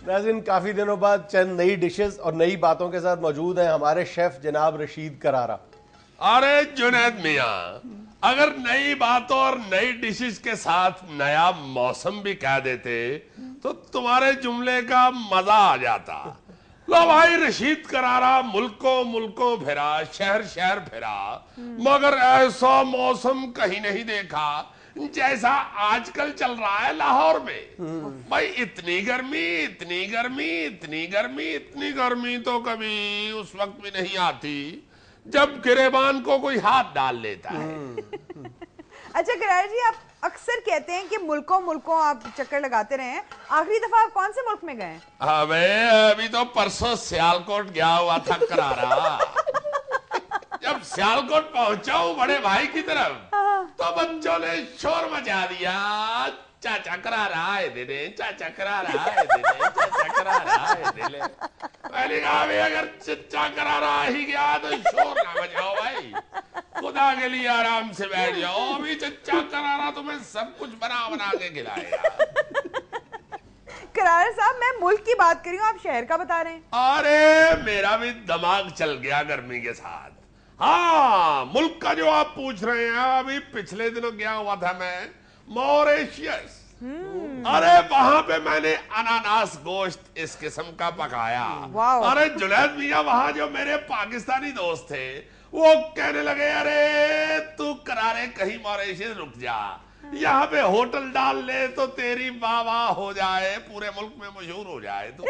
ناظرین کافی دنوں بعد چند نئی ڈشز اور نئی باتوں کے ساتھ موجود ہیں ہمارے شیف جناب رشید کرارہ. ارے جنید میاں, اگر نئی باتوں اور نئی ڈشز کے ساتھ نیا موسم بھی کہہ دیتے تو تمہارے جملے کا مزہ آ جاتا. لو بھائی, رشید کرارہ ملکوں پھرا, شہر شہر پھرا, مگر ایسا موسم کہیں نہیں دیکھا جیسا آج کل چل رہا ہے لاہور میں. بھائی اتنی گرمی تو کبھی اس وقت بھی نہیں آتی جب گریبان کو کوئی ہاتھ ڈال لیتا ہے. اچھا کرارہ جی, آپ اکثر کہتے ہیں کہ ملکوں آپ چکر لگاتے رہے ہیں. آخری دفعہ آپ کون سے ملک میں گئے؟ ابھی تو پرسوں سیالکوٹ گیا ہوا تھا کرارہ. جب سیالکوٹ پہنچا ہوں بڑے بھائی کی طرف تو بچوں نے شور مچا دیا, چاچا کرارہ آئے دے دیں, چاچا کرارہ آئے دے دیں, چاچا کرارہ آئے دے لیں. میں نے کہا اگر چچا کرارہ ہی گیا تو شور نہ بجاؤ بھائی, خدا کے لیے آرام سے بیٹھ جاؤ. ابھی چچا کرارہ تمہیں سب کچھ بنا کے کھلائے گا. کرارہ صاحب, میں ملک کی بات کر رہی ہوں, آپ شہر کا بتا رہے ہیں. ارے میرا بھی دماغ چل گیا گرمی کے ساتھ. ہاں, ملک کا جو آپ پوچھ رہے ہیں, ابھی پچھلے دنوں گیا ہوا تھا میں موریشیس. ارے وہاں پہ میں نے اناناس گوشت اس قسم کا پکایا. ارے جنید میاں, وہاں جو میرے پاکستانی دوست تھے وہ کہنے لگے ارے تو کرارے کہیں موریشیس رک جا, یہاں پہ ہوٹل ڈال لے تو تیری واہ واہ ہو جائے, پورے ملک میں مشہور ہو جائے تو.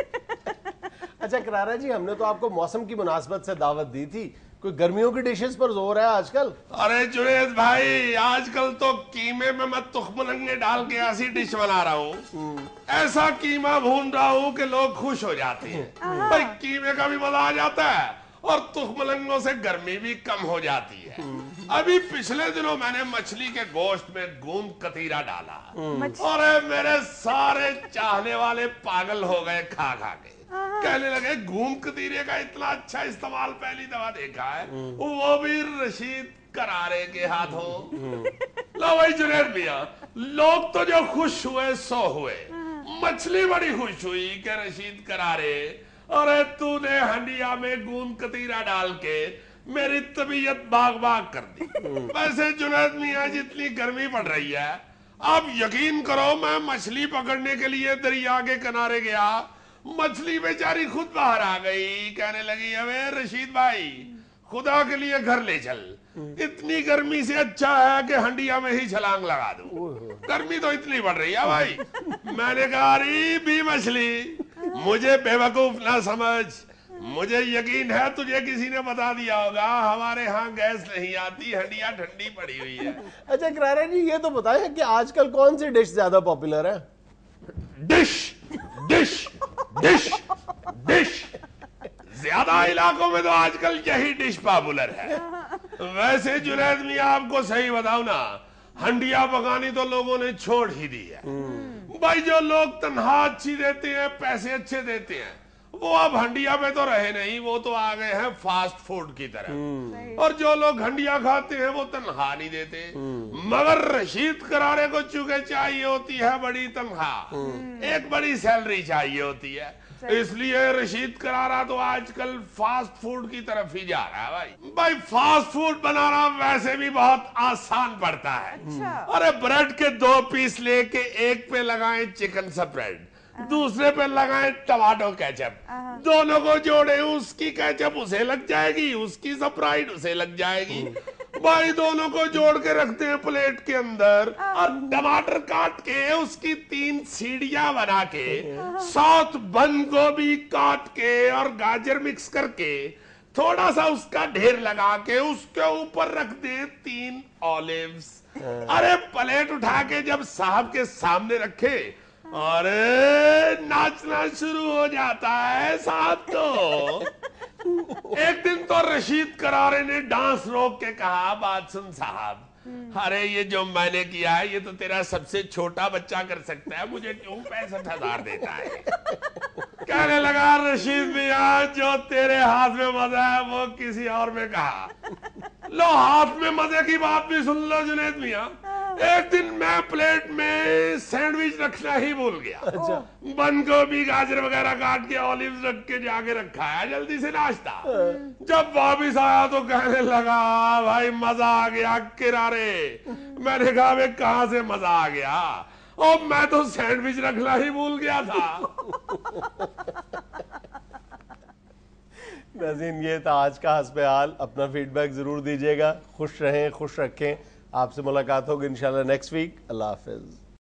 اچھا کرارہ جی, ہم نے تو آپ کو موسم کی مناسبت سے دعوت دی تھی, کوئی گرمیوں کی ڈشز پر زور ہے آج کل؟ ارے جنید بھائی, آج کل تو قیمے میں میں تخم مرغ ڈال کے ایسی ڈش بنا رہا ہوں, ایسا قیمہ بھون رہا ہوں کہ لوگ خوش ہو جاتے ہیں. بھائی قیمے کا بھی مزہ آ جاتا ہے اور تخم مرغوں سے گرمی بھی کم ہو جاتی ہے. ابھی پچھلے دنوں میں نے مچھلی کے گوشت میں گوند کتیرا ڈالا, اور میرے سارے چاہنے والے پاگل ہو گئے کھا کے. کہنے لگے گوند کتیرے کا اتنا اچھا استعمال پہلی دفعہ دیکھا ہے, وہ بھی رشید کرارے کے ہاتھوں. لو بھائی جنید میاں, لوگ تو جو خوش ہوئے سو ہوئے, مچھلی بڑی خوش ہوئی کہ رشید کرارے ارے تو نے ہنڈیا میں گوند کتیرا ڈال کے میری طبیعت باغ کر دی. ویسے جنید میاں, جتنی گرمی پڑ رہی ہے, آپ یقین کرو میں مچھلی پکڑنے کے لیے دریا کے کنارے گیا, مچھلی بیچاری خود باہر آ گئی, کہنے لگی ابے رشید بھائی خدا کے لیے گھر لے چل, اتنی گرمی سے اچھا ہے کہ ہنڈیا میں ہی چھلانگ لگا دوں, گرمی تو اتنی بڑھ رہی ہے بھائی. میں نے کہا ری بھی مچھلی, مجھے بے وقوف نہ سمجھ, مجھے یقین ہے تجھے کسی نے بتا دیا ہوگا ہمارے ہاں گیس نہیں آتی, ہنڈیا ٹھنڈی پڑی ہوئی ہے. اچھا کرارہ جی, یہ تو بتائیں کہ آج کل کون سی ڈش زیادہ پاپولر ہے؟ ڈش زیادہ علاقوں میں تو آج کل یہی ڈش پاپولر ہے. ویسے جنید میاں آپ کو صحیح بتاؤں نا, ہنڈیا پکانی تو لوگوں نے چھوڑ ہی دی ہے. بھائی جو لوگ تنخواہ اچھی دیتے ہیں, پیسے اچھے دیتے ہیں, وہ اب ہنڈیا پہ تو رہے نہیں, وہ تو آ گئے ہیں فاسٹ فوڈ کی طرف. اور جو لوگ ہنڈیا کھاتے ہیں وہ تنخواہ نہیں دیتے. مگر رشید کرارے کو چونکہ چاہیے ہوتی ہے بڑی تنخواہ, ایک بڑی سیلری چاہیے ہوتی ہے, اس لیے رشید کرارہ تو آج کل فاسٹ فوڈ کی طرف ہی جا رہا ہے. بھائی فاسٹ فوڈ بنانا ویسے بھی بہت آسان پڑتا ہے. ارے بریڈ کے 2 پیس لے کے ایک پہ لگائیں چکن سپریڈ, دوسرے پہ لگائیں ٹماٹو کیچپ, دونوں کو جوڑے, اس کی کیچپ اسے لگ جائے گی, اس کی سپرائڈ اسے لگ جائے گی. بھائی دونوں کو جوڑ کے رکھتے ہیں پلیٹ کے اندر, اور ٹماٹر کاٹ کے اس کی 3 سیڑھیاں بنا کے, ساتھ بند گوبھی کاٹ کے اور گاجر مکس کر کے تھوڑا سا اس کا ڈھیر لگا کے اس کے اوپر رکھ دیں 3 اولیوز. ارے پلیٹ اٹھا کے جب صاحب کے سامنے رکھے, ارے ناچنا شروع ہو جاتا ہے صاحب. تو ایک دن تو رشید کرارے نے ڈانس روک کے کہا بات سن صاحب, ارے یہ جو میں نے کیا ہے یہ تو تیرا سب سے چھوٹا بچہ کر سکتا ہے, مجھے کیوں 65,000 دیتا ہے. کہنے لگا رشید میاں جو تیرے ہاتھ میں مزہ ہے وہ کسی اور میں کہا. لو ہاتھ میں مزے کی بات بھی سن لو جنید میاں, ایک دن میں پلیٹ میں سینڈوچ رکھنا ہی بھول گیا. اچھا بند گوبھی گاجر وغیرہ کاٹ کے اولیوز رکھ کے جا کے رکھا ہے جلدی سے ناشتہ. جب واپس آیا تو کہنے لگا بھائی مزہ آ گیا کرارے. میں نے کہا بھائی کہاں سے مزہ آ گیا, اور میں تو سینڈوچ رکھنا ہی بھول گیا تھا. ناظرین یہ تھا آج کا حسب حال. اپنا فیڈ بیک ضرور دیجیے گا. خوش رہیں, خوش رکھیں. آپ سے ملاقات ہوگی انشاءاللہ نیکسٹ ویک. اللہ حافظ.